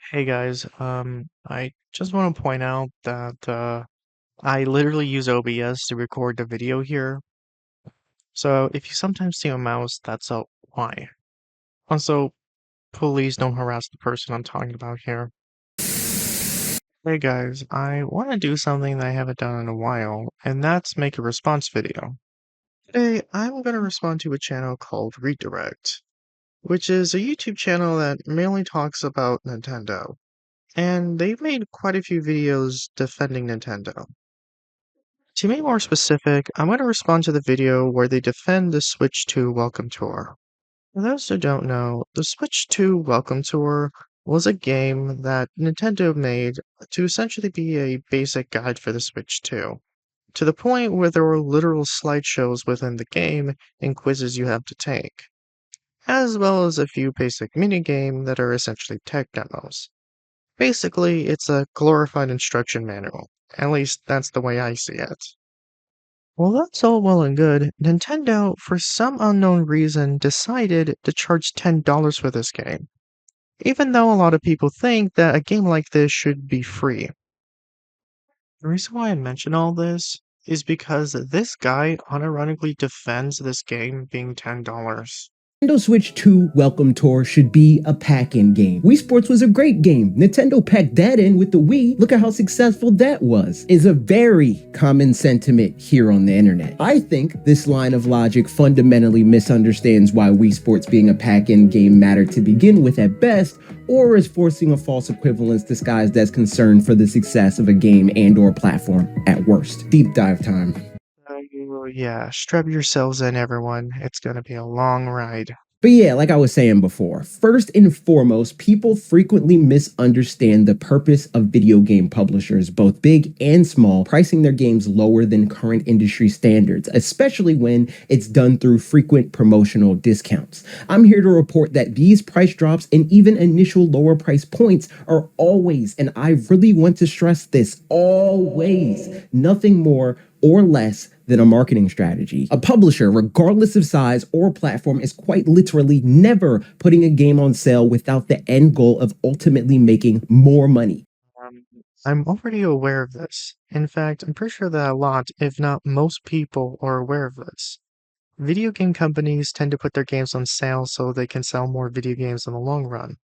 Hey guys, I just want to point out that I literally use OBS to record the video here. So if you sometimes see a mouse, that's why. Also, please don't harass the person I'm talking about here. Hey guys, I want to do something that I haven't done in a while, and that's make a response video. Today, I'm going to respond to a channel called Redirect, which is a YouTube channel that mainly talks about Nintendo. And they've made quite a few videos defending Nintendo. To be more specific, I'm going to respond to the video where they defend the Switch 2 Welcome Tour. For those who don't know, the Switch 2 Welcome Tour was a game that Nintendo made to essentially be a basic guide for the Switch 2, to the point where there were literal slideshows within the game and quizzes you have to take, as well as a few basic minigame that are essentially tech demos. Basically, it's a glorified instruction manual. At least that's the way I see it. Well, that's all well and good. Nintendo, for some unknown reason, decided to charge $10 for this game, even though a lot of people think that a game like this should be free. The reason why I mention all this is because this guy unironically defends this game being $10. Nintendo Switch 2 Welcome Tour should be a pack-in game. Wii Sports was a great game. Nintendo packed that in with the Wii. Look at how successful that was. Is a very common sentiment here on the internet. I think this line of logic fundamentally misunderstands why Wii Sports being a pack-in game mattered to begin with at best, or is forcing a false equivalence disguised as concern for the success of a game and/or platform at worst. Deep dive time. Yeah, strap yourselves in, everyone. It's gonna be a long ride. But yeah, like I was saying before, first and foremost, people frequently misunderstand the purpose of video game publishers, both big and small, pricing their games lower than current industry standards, especially when it's done through frequent promotional discounts. I'm here to report that these price drops and even initial lower price points are always, and I really want to stress this, always nothing more or less than a marketing strategy. A publisher, regardless of size or platform, is quite literally never putting a game on sale without the end goal of ultimately making more money. Um, I'm already aware of this. In fact, I'm pretty sure that a lot, if not most people, are aware of this. Video game companies tend to put their games on sale so they can sell more video games in the long run.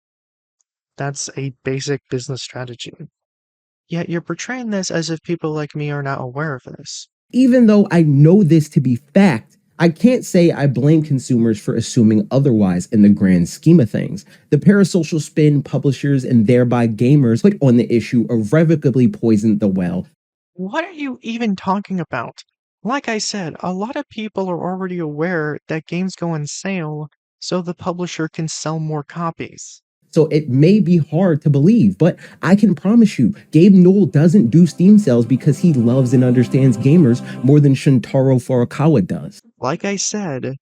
That's a basic business strategy. Yet you're portraying this as if people like me are not aware of this. Even though I know this to be fact, I can't say I blame consumers for assuming otherwise in the grand scheme of things. The parasocial spin publishers and thereby gamers put on the issue irrevocably poisoned the well. What are you even talking about? Like I said, a lot of people are already aware that games go on sale so the publisher can sell more copies. So it may be hard to believe, but I can promise you, Gabe Newell doesn't do Steam sales because he loves and understands gamers more than Shintaro Furukawa does. Like I said,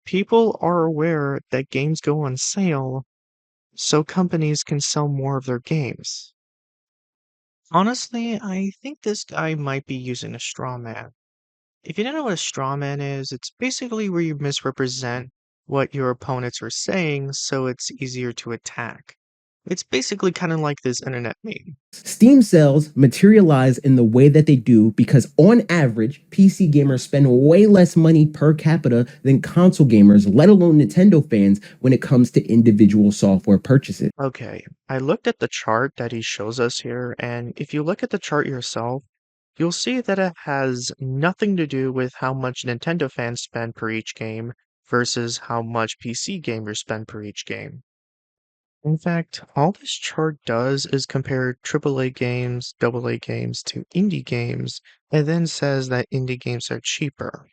people are aware that games go on sale so companies can sell more of their games. Honestly, I think this guy might be using a straw man. If you don't know what a straw man is, it's basically where you misrepresent what your opponents are saying so it's easier to attack. It's basically kind of like this internet meme. Steam sales materialize in the way that they do because, on average, PC gamers spend way less money per capita than console gamers, let alone Nintendo fans, when it comes to individual software purchases. Okay, I looked at the chart that he shows us here, and if you look at the chart yourself, you'll see that it has nothing to do with how much Nintendo fans spend per each game versus how much PC gamers spend per each game. In fact, all this chart does is compare AAA games, AA games to indie games, and then says that indie games are cheaper.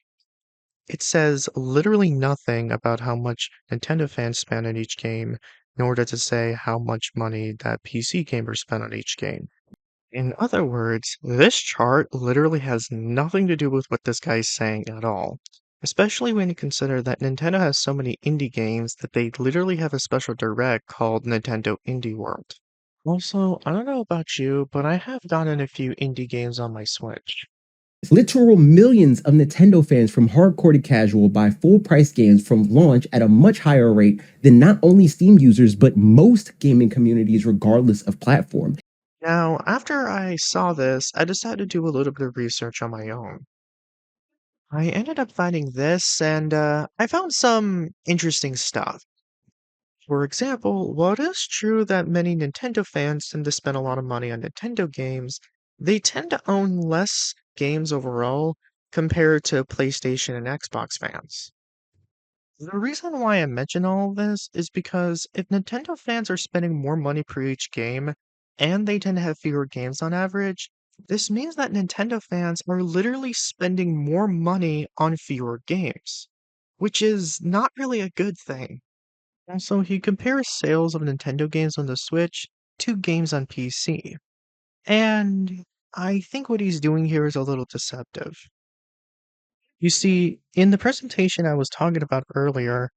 It says literally nothing about how much Nintendo fans spend on each game, nor does it say how much money that PC gamers spend on each game. In other words, this chart literally has nothing to do with what this guy's saying at all. Especially when you consider that Nintendo has so many indie games that they literally have a special direct called Nintendo Indie World. Also, I don't know about you, but I have gotten a few indie games on my Switch. Literal millions of Nintendo fans from hardcore to casual buy full price games from launch at a much higher rate than not only Steam users, but most gaming communities, regardless of platform. Now, after I saw this, I decided to do a little bit of research on my own. I ended up finding this, and I found some interesting stuff. For example, while it is true that many Nintendo fans tend to spend a lot of money on Nintendo games, they tend to own less games overall compared to PlayStation and Xbox fans. The reason why I mention all of this is because if Nintendo fans are spending more money per each game, and they tend to have fewer games on average, this means that Nintendo fans are literally spending more money on fewer games, which is not really a good thing. Also, he compares sales of Nintendo games on the Switch to games on PC, and I think what he's doing here is a little deceptive. You see, in the presentation I was talking about earlier,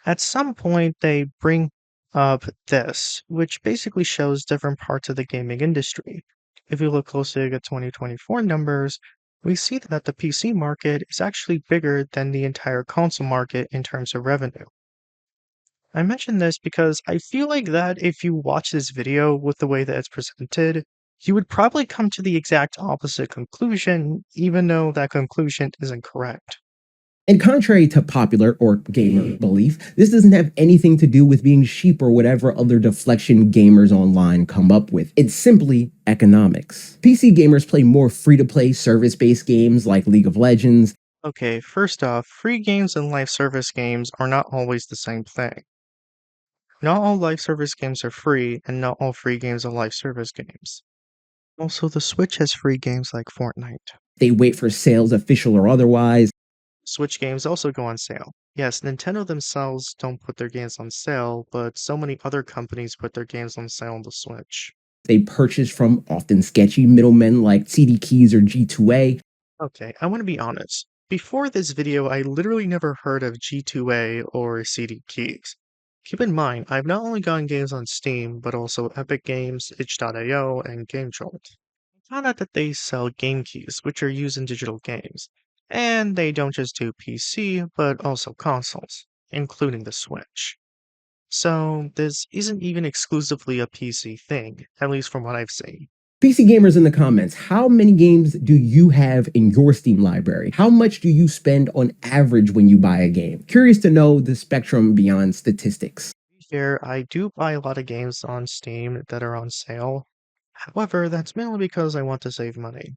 at some point, they bring up this, which basically shows different parts of the gaming industry. If you look closely at 2024 numbers, we see that the PC market is actually bigger than the entire console market in terms of revenue. I mention this because I feel like that if you watch this video with the way that it's presented, you would probably come to the exact opposite conclusion, even though that conclusion isn't correct. And contrary to popular or gamer belief, this doesn't have anything to do with being sheep or whatever other deflection gamers online come up with. It's simply economics. PC gamers play more free to play service based games like League of Legends. Okay, first off, free games and live service games are not always the same thing. Not all live service games are free, and not all free games are live service games. Also, the Switch has free games like Fortnite. They wait for sales, official or otherwise. Switch games also go on sale. Yes, Nintendo themselves don't put their games on sale, but so many other companies put their games on sale on the Switch. They purchase from often sketchy middlemen like CD Keys or G2A. Okay, I want to be honest. Before this video, I literally never heard of G2A or CD Keys. Keep in mind, I've not only gotten games on Steam, but also Epic Games, itch.io, and GameJolt. I found out that they sell game keys, which are used in digital games. And they don't just do PC, but also consoles, including the Switch. So, this isn't even exclusively a PC thing, at least from what I've seen. PC gamers in the comments, how many games do you have in your Steam library? How much do you spend on average when you buy a game? Curious to know the spectrum beyond statistics. Here, I do buy a lot of games on Steam that are on sale. However, that's mainly because I want to save money.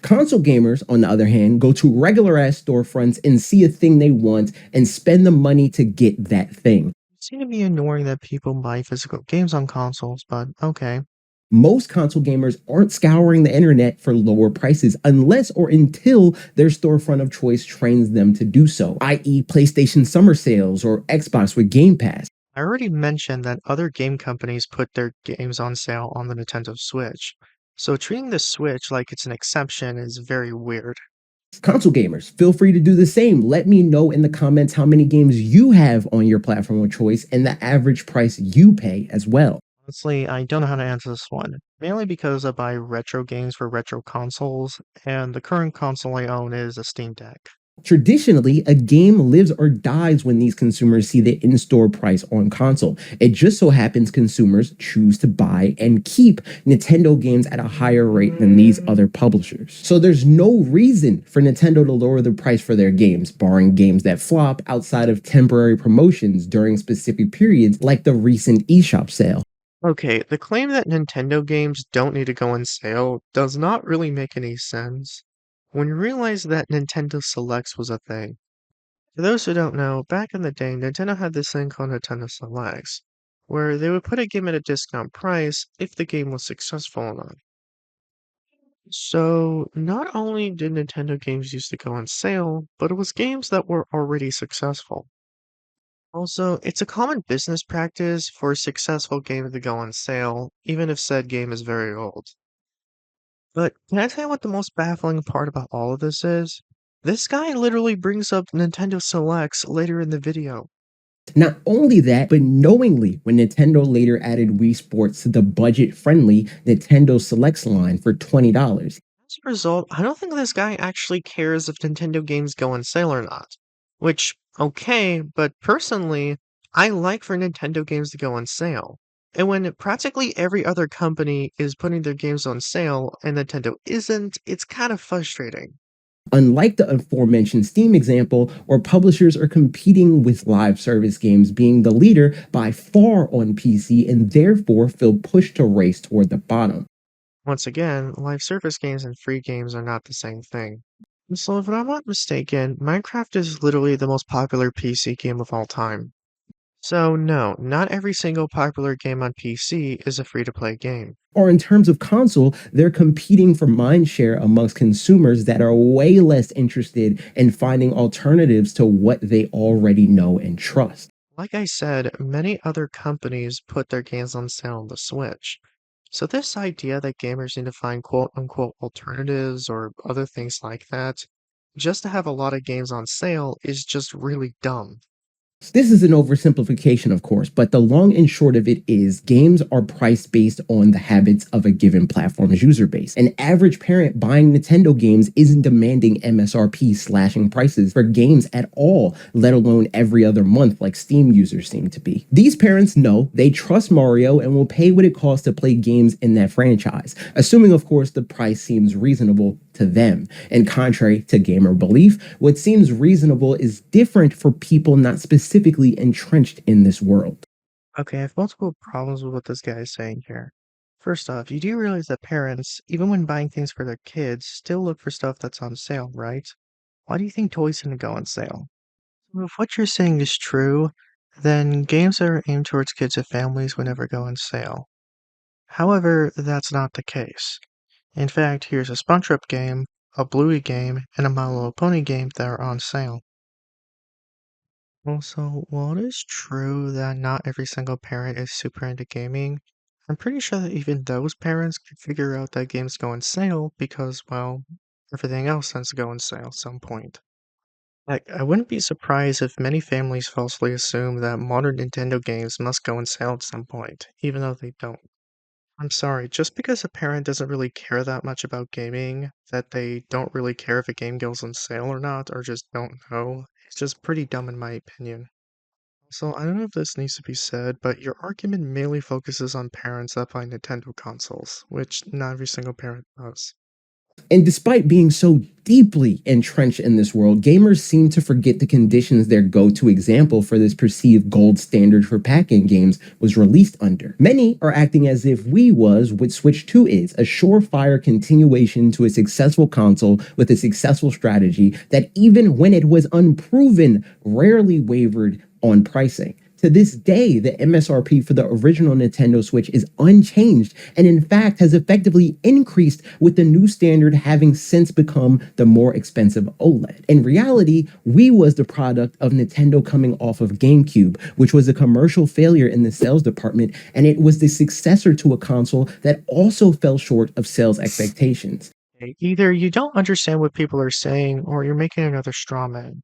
Console gamers, on the other hand, go to regular ass storefronts and see a thing they want and spend the money to get that thing. It seems to be ignoring that people buy physical games on consoles, but okay. Most console gamers aren't scouring the internet for lower prices unless or until their storefront of choice trains them to do so, i.e., PlayStation summer sales or Xbox with Game Pass. I already mentioned that other game companies put their games on sale on the Nintendo Switch, so treating the Switch like it's an exception is very weird. Console gamers, feel free to do the same. Let me know in the comments how many games you have on your platform of choice and the average price you pay as well. Honestly, I don't know how to answer this one, mainly because I buy retro games for retro consoles, and the current console I own is a Steam Deck. Traditionally, a game lives or dies when these consumers see the in store price on console. It just so happens consumers choose to buy and keep Nintendo games at a higher rate than these other publishers. So there's no reason for Nintendo to lower the price for their games, barring games that flop outside of temporary promotions during specific periods like the recent eShop sale. Okay, the claim that Nintendo games don't need to go on sale does not really make any sense when you realize that Nintendo Selects was a thing. For those who don't know, back in the day, Nintendo had this thing called Nintendo Selects, where they would put a game at a discount price if the game was successful enough. So, not only did Nintendo games used to go on sale, but it was games that were already successful. Also, it's a common business practice for a successful game to go on sale, even if said game is very old. But can I tell you what the most baffling part about all of this is? This guy literally brings up Nintendo Selects later in the video. Not only that, but knowingly, when Nintendo later added Wii Sports to the budget friendly Nintendo Selects line for $20. As a result, I don't think this guy actually cares if Nintendo games go on sale or not. Which, okay, but personally, I like for Nintendo games to go on sale. And when practically every other company is putting their games on sale and Nintendo isn't, it's kind of frustrating. Unlike the aforementioned Steam example, where publishers are competing with live service games being the leader by far on PC and therefore feel pushed to race toward the bottom. Once again, live service games and free games are not the same thing. So if I'm not mistaken, Minecraft is literally the most popular PC game of all time. So no, not every single popular game on PC is a free-to-play game. Or in terms of console, they're competing for mindshare amongst consumers that are way less interested in finding alternatives to what they already know and trust. Like I said, many other companies put their games on sale on the Switch. So this idea that gamers need to find quote-unquote alternatives or other things like that just to have a lot of games on sale is just really dumb. This is an oversimplification, of course, but the long and short of it is games are priced based on the habits of a given platform's user base. An average parent buying Nintendo games isn't demanding MSRP slashing prices for games at all, let alone every other month like Steam users seem to be. These parents know they trust Mario and will pay what it costs to play games in that franchise, assuming, of course, the price seems reasonable to them. And contrary to gamer belief, what seems reasonable is different for people not specifically entrenched in this world. Okay, I have multiple problems with what this guy is saying here. First off, you do realize that parents, even when buying things for their kids, still look for stuff that's on sale, right? Why do you think toys tend to go on sale? Well, if what you're saying is true, then games that are aimed towards kids and families would never go on sale. However, that's not the case. In fact, here's a SpongeBob game, a Bluey game, and a My Little Pony game that are on sale. Also, while it is true that not every single parent is super into gaming, I'm pretty sure that even those parents could figure out that games go on sale because, well, everything else tends to go on sale at some point. Like, I wouldn't be surprised if many families falsely assume that modern Nintendo games must go on sale at some point, even though they don't. I'm sorry, just because a parent doesn't really care that much about gaming, that they don't really care if a game goes on sale or not, or just don't know, it's just pretty dumb in my opinion. So I don't know if this needs to be said, but your argument mainly focuses on parents that buy Nintendo consoles, which not every single parent does. And despite being so deeply entrenched in this world, gamers seem to forget the conditions their go to example for this perceived gold standard for packing games was released under. Many are acting as if Wii was what Switch 2 is, a surefire continuation to a successful console with a successful strategy that, even when it was unproven, rarely wavered on pricing. To this day, the MSRP for the original Nintendo Switch is unchanged and, in fact, has effectively increased with the new standard having since become the more expensive OLED. In reality, Wii was the product of Nintendo coming off of GameCube, which was a commercial failure in the sales department, and it was the successor to a console that also fell short of sales expectations. Either you don't understand what people are saying, or you're making another straw man.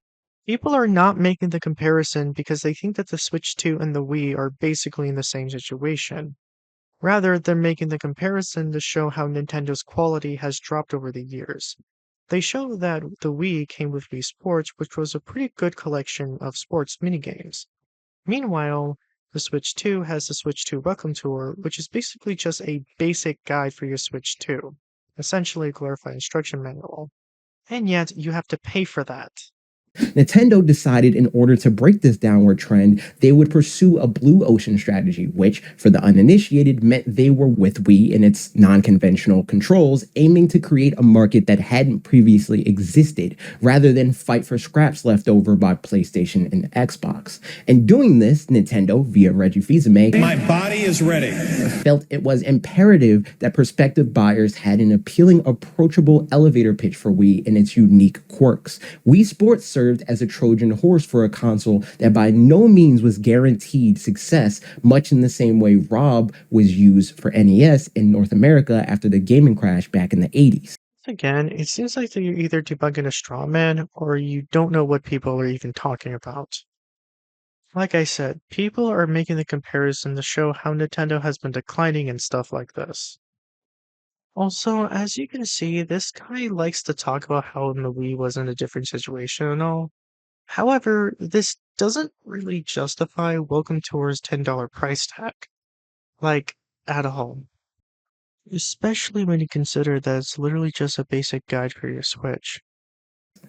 People are not making the comparison because they think that the Switch 2 and the Wii are basically in the same situation. Rather, they're making the comparison to show how Nintendo's quality has dropped over the years. They show that the Wii came with Wii Sports, which was a pretty good collection of sports minigames. Meanwhile, the Switch 2 has the Switch 2 Welcome Tour, which is basically just a basic guide for your Switch 2, essentially a glorified instruction manual. And yet, you have to pay for that. Nintendo decided in order to break this downward trend, they would pursue a blue ocean strategy, which, for the uninitiated, meant they were with Wii and its non conventional controls, aiming to create a market that hadn't previously existed, rather than fight for scraps left over by PlayStation and Xbox. In doing this, Nintendo, via Reggie Fils-Aimé, my body is ready, felt it was imperative that prospective buyers had an appealing, approachable elevator pitch for Wii and its unique quirks. Wii Sports served as a Trojan horse for a console that by no means was guaranteed success, much in the same way Rob was used for NES in North America after the gaming crash back in the 80s. Again, it seems like that you're either debugging a straw man or you don't know what people are even talking about. Like I said, people are making the comparison to show how Nintendo has been declining and stuff like this. Also, as you can see, this guy likes to talk about how the Wii was in a different situation and all. However, this doesn't really justify Welcome Tour's $10 price tag, like, at all. Especially when you consider that it's literally just a basic guide for your Switch.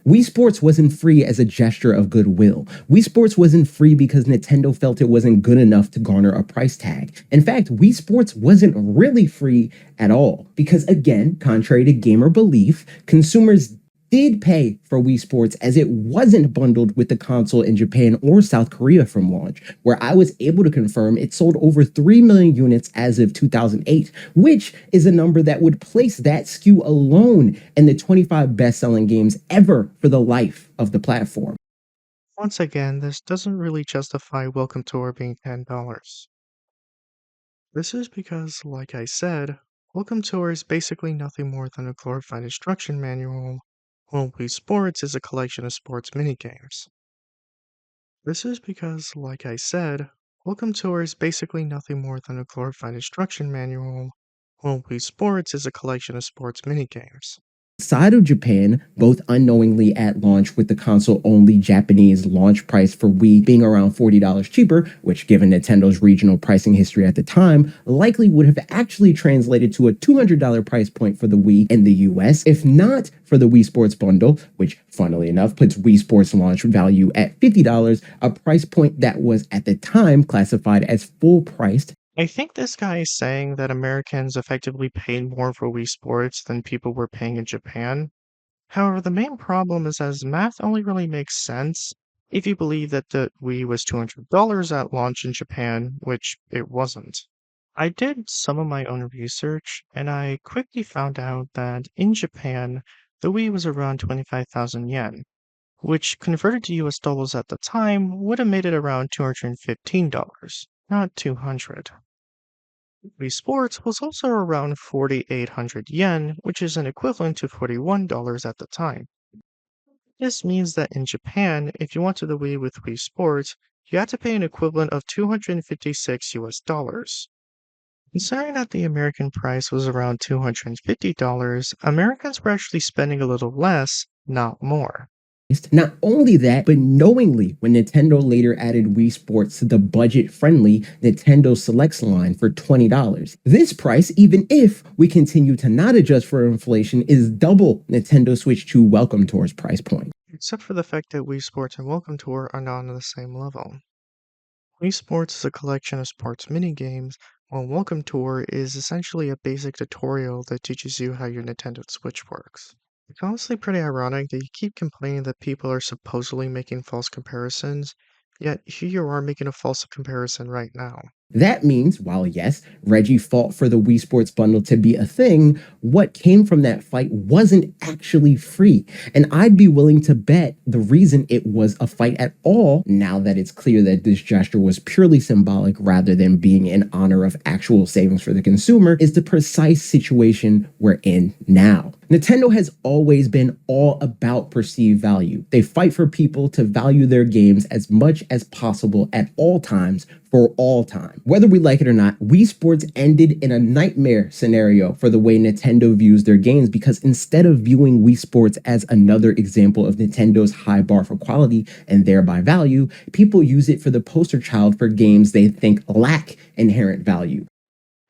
Wii Sports wasn't free as a gesture of goodwill. Wii Sports wasn't free because Nintendo felt it wasn't good enough to garner a price tag. In fact, Wii Sports wasn't really free at all because, again, contrary to gamer belief, consumers did pay for Wii Sports as it wasn't bundled with the console in Japan or South Korea from launch, where I was able to confirm it sold over 3 million units as of 2008, which is a number that would place that SKU alone in the 25 best-selling games ever for the life of the platform. Once again, this doesn't really justify Welcome Tour being $10. This is because, like I said, Welcome Tour is basically nothing more than a glorified instruction manual, while Wii Sports is a collection of sports minigames. This is because, like I said, Welcome Tour is basically nothing more than a glorified instruction manual, while Wii Sports is a collection of sports minigames. Outside of Japan, both unknowingly at launch with the console only Japanese launch price for Wii being around $40 cheaper, which given Nintendo's regional pricing history at the time, likely would have actually translated to a $200 price point for the Wii in the US, if not for the Wii Sports bundle, which funnily enough puts Wii Sports launch value at $50, a price point that was at the time classified as full priced. I think this guy is saying that Americans effectively paid more for Wii Sports than people were paying in Japan. However, the main problem is as math only really makes sense if you believe that the Wii was $200 at launch in Japan, which it wasn't. I did some of my own research, and I quickly found out that in Japan, the Wii was around 25,000 yen, which converted to US dollars at the time would have made it around $215, not 200. Wii Sports was also around 4,800 yen, which is an equivalent to $41 at the time. This means that in Japan, if you wanted the Wii with Wii Sports, you had to pay an equivalent of 256 US dollars. Considering that the American price was around $250, Americans were actually spending a little less, not more. Not only that, but knowingly, when Nintendo later added Wii Sports to the budget-friendly Nintendo Selects line for $20. This price, even if we continue to not adjust for inflation, is double Nintendo Switch 2 Welcome Tour's price point. Except for the fact that Wii Sports and Welcome Tour are not on the same level. Wii Sports is a collection of sports minigames, while Welcome Tour is essentially a basic tutorial that teaches you how your Nintendo Switch works. It's honestly pretty ironic that you keep complaining that people are supposedly making false comparisons, yet here you are making a false comparison right now. That means, while yes, Reggie fought for the Wii Sports bundle to be a thing, what came from that fight wasn't actually free. And I'd be willing to bet the reason it was a fight at all, now that it's clear that this gesture was purely symbolic rather than being in honor of actual savings for the consumer, is the precise situation we're in now. Nintendo has always been all about perceived value. They fight for people to value their games as much as possible at all times for all time. Whether we like it or not, Wii Sports ended in a nightmare scenario for the way Nintendo views their games, because instead of viewing Wii Sports as another example of Nintendo's high bar for quality and thereby value, people use it for the poster child for games they think lack inherent value.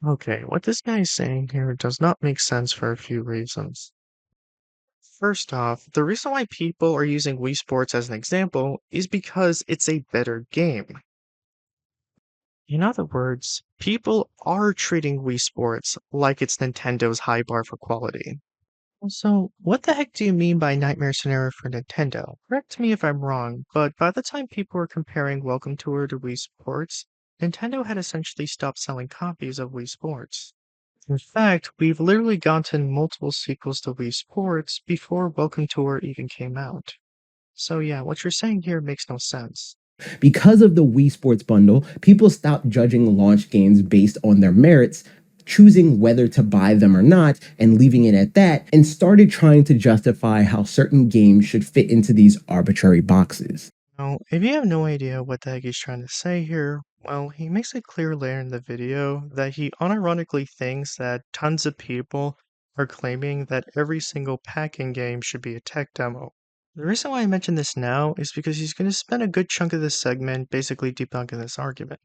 Okay, what this guy is saying here does not make sense for a few reasons. First off, the reason why people are using Wii Sports as an example is because it's a better game. In other words, people are treating Wii Sports like it's Nintendo's high bar for quality. So, what the heck do you mean by nightmare scenario for Nintendo? Correct me if I'm wrong, but by the time people were comparing Welcome Tour to Wii Sports, Nintendo had essentially stopped selling copies of Wii Sports. In fact, we've literally gotten multiple sequels to Wii Sports before Welcome Tour even came out. So yeah, what you're saying here makes no sense. Because of the Wii Sports bundle, people stopped judging launch games based on their merits, choosing whether to buy them or not, and leaving it at that, and started trying to justify how certain games should fit into these arbitrary boxes. Now, if you have no idea what the heck he's trying to say here, well, he makes it clear later in the video that he unironically thinks that tons of people are claiming that every single pack-in game should be a tech demo. The reason why I mention this now is because he's going to spend a good chunk of this segment basically debunking this argument.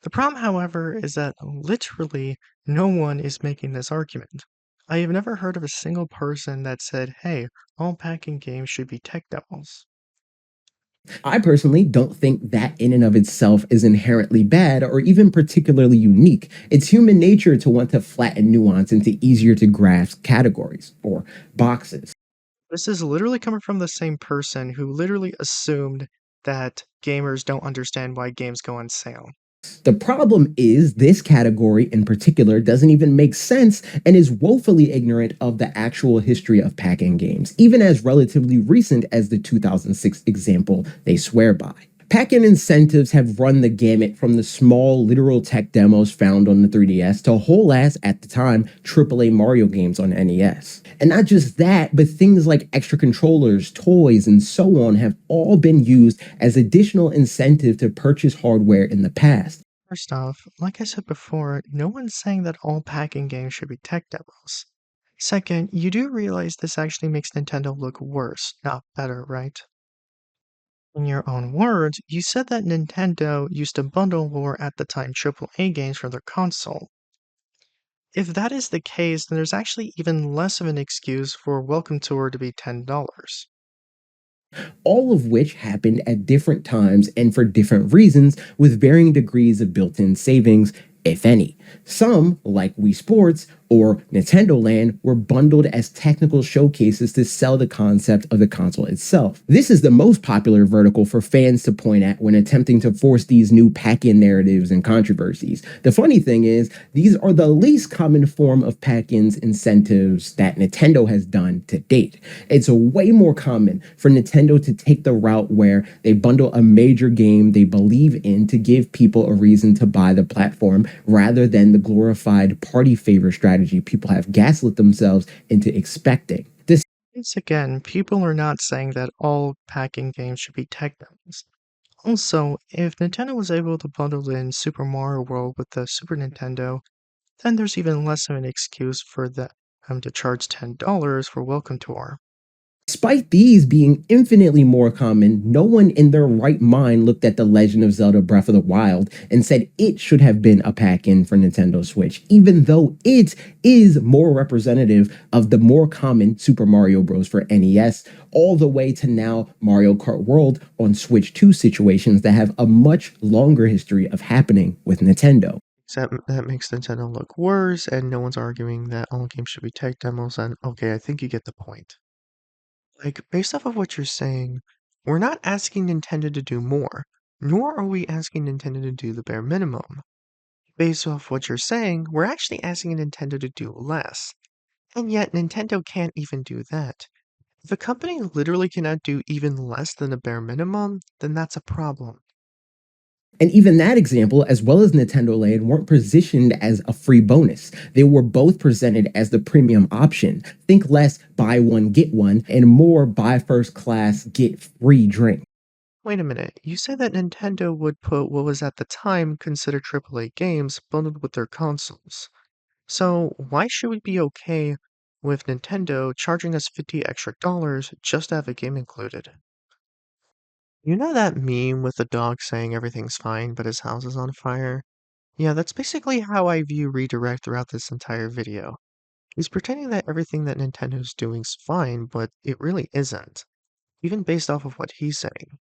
The problem, however, is that literally no one is making this argument. I have never heard of a single person that said, hey, all pack-in games should be tech demos. I personally don't think that in and of itself is inherently bad or even particularly unique. It's human nature to want to flatten nuance into easier to grasp categories or boxes. This is literally coming from the same person who literally assumed that gamers don't understand why games go on sale. The problem is this category in particular doesn't even make sense and is woefully ignorant of the actual history of pack-in games, even as relatively recent as the 2006 example they swear by. Pack-in incentives have run the gamut from the small literal tech demos found on the 3DS to whole-ass, at the time, AAA Mario games on NES. And not just that, but things like extra controllers, toys, and so on have all been used as additional incentive to purchase hardware in the past. First off, like I said before, no one's saying that all pack-in games should be tech demos. Second, you do realize this actually makes Nintendo look worse, not better, right? In your own words, you said that Nintendo used to bundle lore at the time AAA games for their console. If that is the case, then there's actually even less of an excuse for Welcome Tour to be $10. All of which happened at different times and for different reasons with varying degrees of built-in savings, if any. Some, like Wii Sports or Nintendo Land, were bundled as technical showcases to sell the concept of the console itself. This is the most popular vertical for fans to point at when attempting to force these new pack-in narratives and controversies. The funny thing is, these are the least common form of pack-ins incentives that Nintendo has done to date. It's way more common for Nintendo to take the route where they bundle a major game they believe in to give people a reason to buy the platform rather than the glorified party favor strategy people have gaslit themselves into expecting. Once again, people are not saying that all pack-in games should be tech demos. Also, if Nintendo was able to bundle in Super Mario World with the Super Nintendo, then there's even less of an excuse for them to charge $10 for Welcome Tour. Despite these being infinitely more common, no one in their right mind looked at The Legend of Zelda Breath of the Wild and said it should have been a pack-in for Nintendo Switch, even though it is more representative of the more common Super Mario Bros. For NES, all the way to now Mario Kart World on Switch 2 situations that have a much longer history of happening with Nintendo. That makes Nintendo look worse, and no one's arguing that all games should be tech demos, and okay, I think you get the point. Like, based off of what you're saying, we're not asking Nintendo to do more, nor are we asking Nintendo to do the bare minimum. Based off what you're saying, we're actually asking Nintendo to do less. And yet, Nintendo can't even do that. If a company literally cannot do even less than the bare minimum, then that's a problem. And even that example, as well as Nintendo Land, weren't positioned as a free bonus. They were both presented as the premium option. Think less buy one, get one, and more buy first class, get free drink. Wait a minute, you said that Nintendo would put what was at the time considered AAA games bundled with their consoles. So why should we be okay with Nintendo charging us $50 extra just to have a game included? You know that meme with the dog saying everything's fine but his house is on fire? Yeah, that's basically how I view Redirect throughout this entire video. He's pretending that everything that Nintendo's doing's fine, but it really isn't, even based off of what he's saying.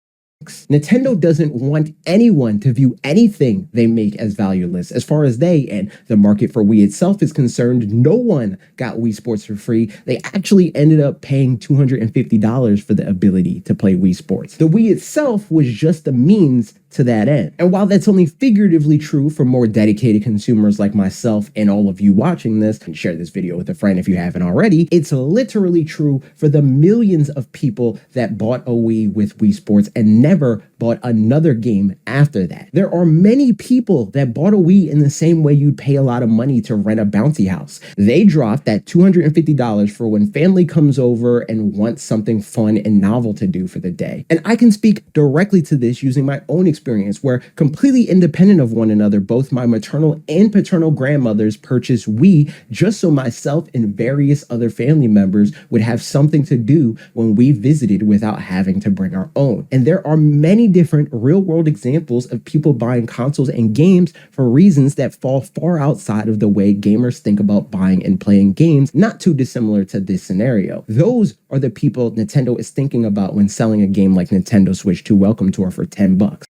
Nintendo doesn't want anyone to view anything they make as valueless. As far as they and the market for Wii itself is concerned, no one got Wii Sports for free. They actually ended up paying $250 for the ability to play Wii Sports. The Wii itself was just a means to that end. And while that's only figuratively true for more dedicated consumers like myself and all of you watching this, and share this video with a friend if you haven't already, it's literally true for the millions of people that bought a Wii with Wii Sports and never bought another game after that. There are many people that bought a Wii in the same way you'd pay a lot of money to rent a bouncy house. They drop that $250 for when family comes over and wants something fun and novel to do for the day. And I can speak directly to this using my own experience, where completely independent of one another, both my maternal and paternal grandmothers purchased Wii just so myself and various other family members would have something to do when we visited without having to bring our own. And there are many different real world examples of people buying consoles and games for reasons that fall far outside of the way gamers think about buying and playing games, not too dissimilar to this scenario. Those are the people Nintendo is thinking about when selling a game like Nintendo Switch 2 Welcome Tour for $10.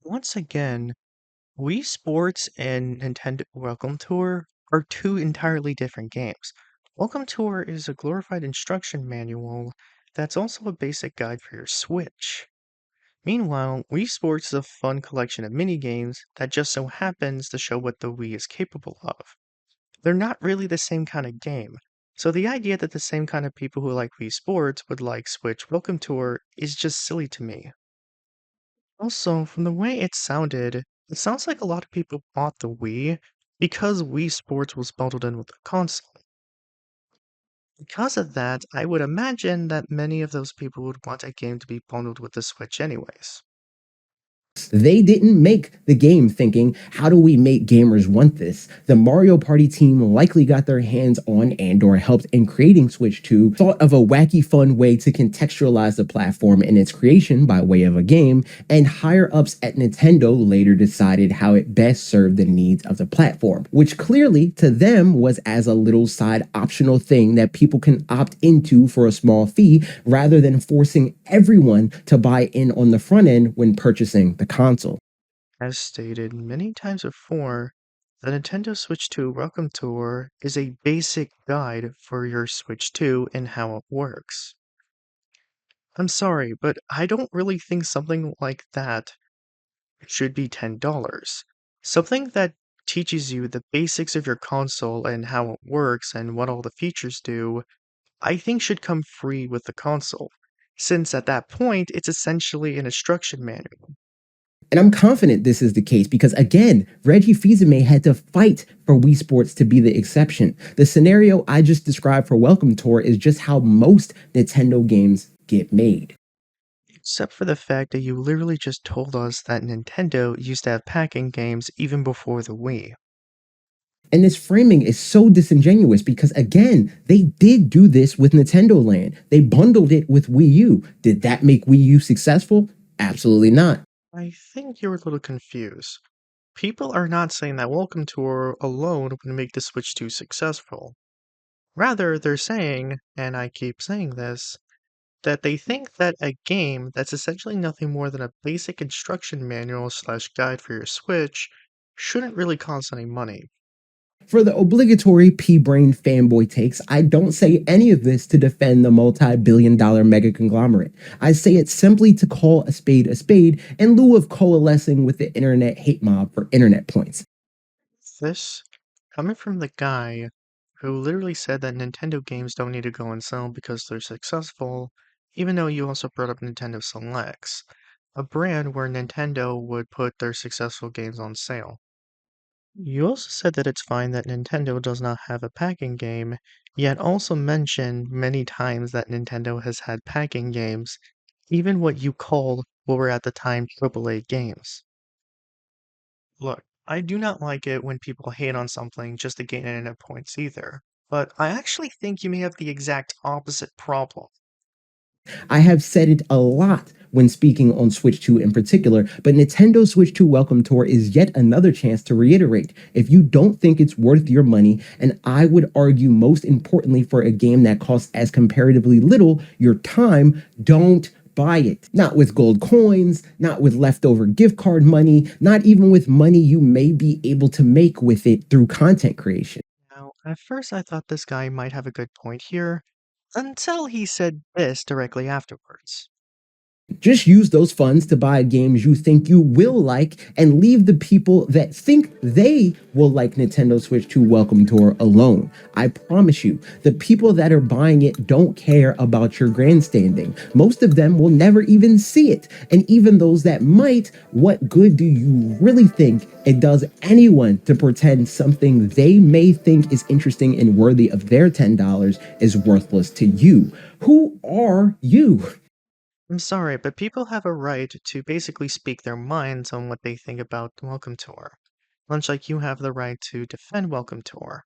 Once again, Wii Sports and Nintendo Welcome Tour are two entirely different games. Welcome Tour is a glorified instruction manual that's also a basic guide for your Switch. Meanwhile, Wii Sports is a fun collection of mini games that just so happens to show what the Wii is capable of. They're not really the same kind of game, so the idea that the same kind of people who like Wii Sports would like Switch Welcome Tour is just silly to me. Also, from the way it sounds like a lot of people bought the Wii because Wii Sports was bundled in with the console. Because of that, I would imagine that many of those people would want a game to be bundled with the Switch anyways. They didn't make the game thinking, how do we make gamers want this? The Mario Party team likely got their hands on and/or helped in creating Switch 2, thought of a wacky fun way to contextualize the platform in its creation by way of a game, and higher ups at Nintendo later decided how it best served the needs of the platform, which clearly to them was as a little side optional thing that people can opt into for a small fee rather than forcing everyone to buy in on the front end when purchasing the console. As stated many times before, the Nintendo Switch 2 Welcome Tour is a basic guide for your Switch 2 and how it works. I'm sorry, but I don't really think something like that should be $10. Something that teaches you the basics of your console and how it works and what all the features do, I think should come free with the console, since at that point it's essentially an instruction manual. And I'm confident this is the case because, again, Reggie Fils-Aimé had to fight for Wii Sports to be the exception. The scenario I just described for Welcome Tour is just how most Nintendo games get made. Except for the fact that you literally just told us that Nintendo used to have packing games even before the Wii. And this framing is so disingenuous because, again, they did do this with Nintendo Land. They bundled it with Wii U. Did that make Wii U successful? Absolutely not. I think you're a little confused. People are not saying that Welcome Tour alone would make the Switch 2 successful. Rather, they're saying, and I keep saying this, that they think that a game that's essentially nothing more than a basic instruction manual slash guide for your Switch shouldn't really cost any money. For the obligatory pea brain fanboy takes, I don't say any of this to defend the multi billion-dollar mega conglomerate. I say it simply to call a spade in lieu of coalescing with the internet hate mob for internet points. This, coming from the guy who literally said that Nintendo games don't need to go on sale because they're successful, even though you also brought up Nintendo Selects, a brand where Nintendo would put their successful games on sale. You also said that it's fine that Nintendo does not have a packing game, yet also mentioned many times that Nintendo has had packing games, even what you called what were at the time AAA games. Look, I do not like it when people hate on something just to gain internet points either, but I actually think you may have the exact opposite problem. I have said it a lot when speaking on Switch 2 in particular, but Nintendo Switch 2 Welcome Tour is yet another chance to reiterate. If you don't think it's worth your money, and I would argue most importantly for a game that costs as comparatively little, your time, don't buy it. Not with gold coins, not with leftover gift card money, not even with money you may be able to make with it through content creation. Now, at first I thought this guy might have a good point here, until he said this directly afterwards. Just use those funds to buy games you think you will like and leave the people that think they will like Nintendo Switch 2 Welcome Tour alone. I promise you, the people that are buying it don't care about your grandstanding. Most of them will never even see it. And even those that might, what good do you really think it does anyone to pretend something they may think is interesting and worthy of their $10 is worthless to you? Who are you? I'm sorry, but people have a right to basically speak their minds on what they think about Welcome Tour, much like you have the right to defend Welcome Tour.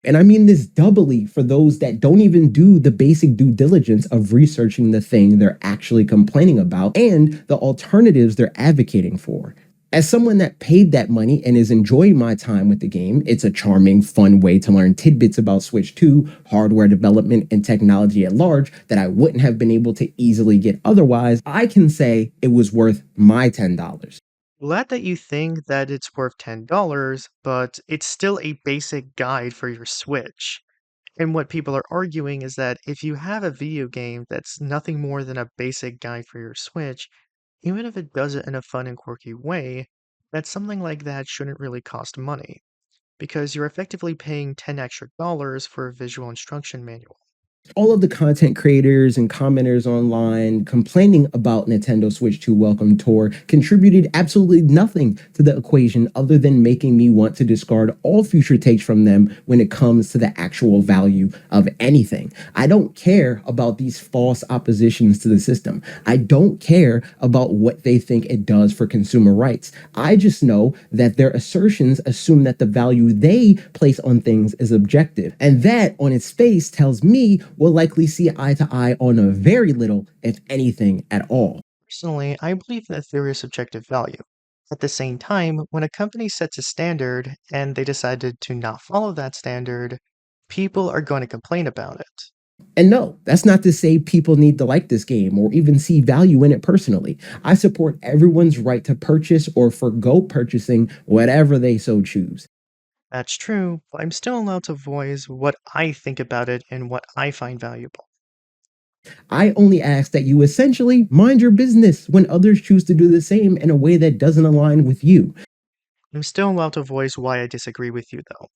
And I mean this doubly for those that don't even do the basic due diligence of researching the thing they're actually complaining about and the alternatives they're advocating for. As someone that paid that money and is enjoying my time with the game, it's a charming, fun way to learn tidbits about Switch 2, hardware development, and technology at large that I wouldn't have been able to easily get otherwise. I can say it was worth my $10. Glad that you think that it's worth $10, but it's still a basic guide for your Switch. And what people are arguing is that if you have a video game that's nothing more than a basic guide for your Switch, even if it does it in a fun and quirky way, that something like that shouldn't really cost money, because you're effectively paying 10 extra dollars for a visual instruction manual. All of the content creators and commenters online complaining about Nintendo Switch 2 Welcome Tour contributed absolutely nothing to the equation other than making me want to discard all future takes from them when it comes to the actual value of anything. I don't care about these false oppositions to the system. I don't care about what they think it does for consumer rights. I just know that their assertions assume that the value they place on things is objective. And that, on its face, tells me we'll likely see eye to eye on a very little, if anything at all. Personally, I believe that there is subjective value. At the same time, when a company sets a standard and they decided to not follow that standard, people are going to complain about it. And no, that's not to say people need to like this game or even see value in it personally. I support everyone's right to purchase or forgo purchasing whatever they so choose. That's true, but I'm still allowed to voice what I think about it and what I find valuable. I only ask that you essentially mind your business when others choose to do the same in a way that doesn't align with you, I'm still allowed to voice why I disagree with you, though.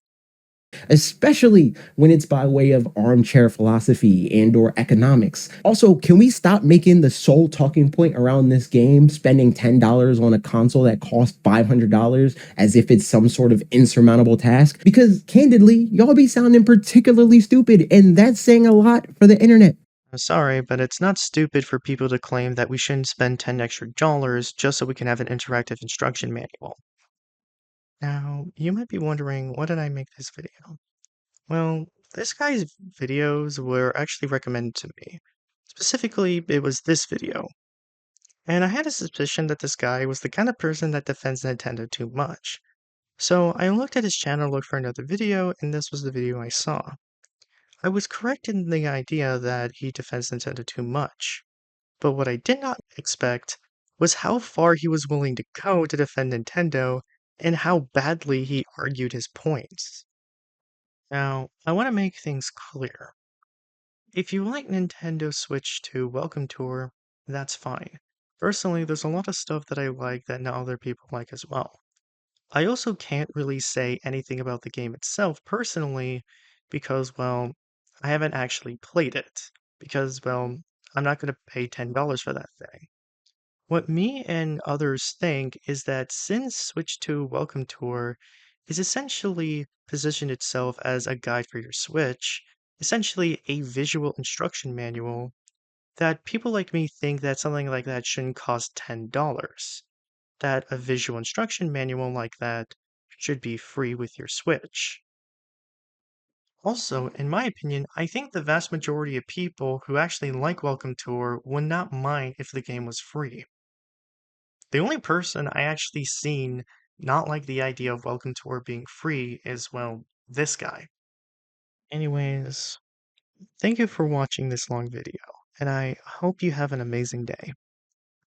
especially when it's by way of armchair philosophy and or economics. Also, can we stop making the sole talking point around this game spending $10 on a console that costs $500 as if it's some sort of insurmountable task? Because candidly, y'all be sounding particularly stupid and that's saying a lot for the internet. I'm sorry, but it's not stupid for people to claim that we shouldn't spend 10 extra dollars just so we can have an interactive instruction manual. Now, you might be wondering, why did I make this video? Well, this guy's videos were actually recommended to me. Specifically, it was this video. And I had a suspicion that this guy was the kind of person that defends Nintendo too much. So I looked at his channel, looked for another video, and this was the video I saw. I was correct in the idea that he defends Nintendo too much. But what I did not expect was how far he was willing to go to defend Nintendo and how badly he argued his points. Now, I want to make things clear. If you like Nintendo Switch 2 Welcome Tour, that's fine. Personally, there's a lot of stuff that I like that not other people like as well. I also can't really say anything about the game itself personally because, well, I haven't actually played it. Because, well, I'm not going to pay $10 for that thing. What me and others think is that since Switch 2 Welcome Tour is essentially positioned itself as a guide for your Switch, essentially a visual instruction manual, that people like me think that something like that shouldn't cost $10. That a visual instruction manual like that should be free with your Switch. Also, in my opinion, I think the vast majority of people who actually like Welcome Tour would not mind if the game was free. The only person I actually seen not like the idea of Welcome Tour being free is, well, this guy. Anyways, thank you for watching this long video, and I hope you have an amazing day.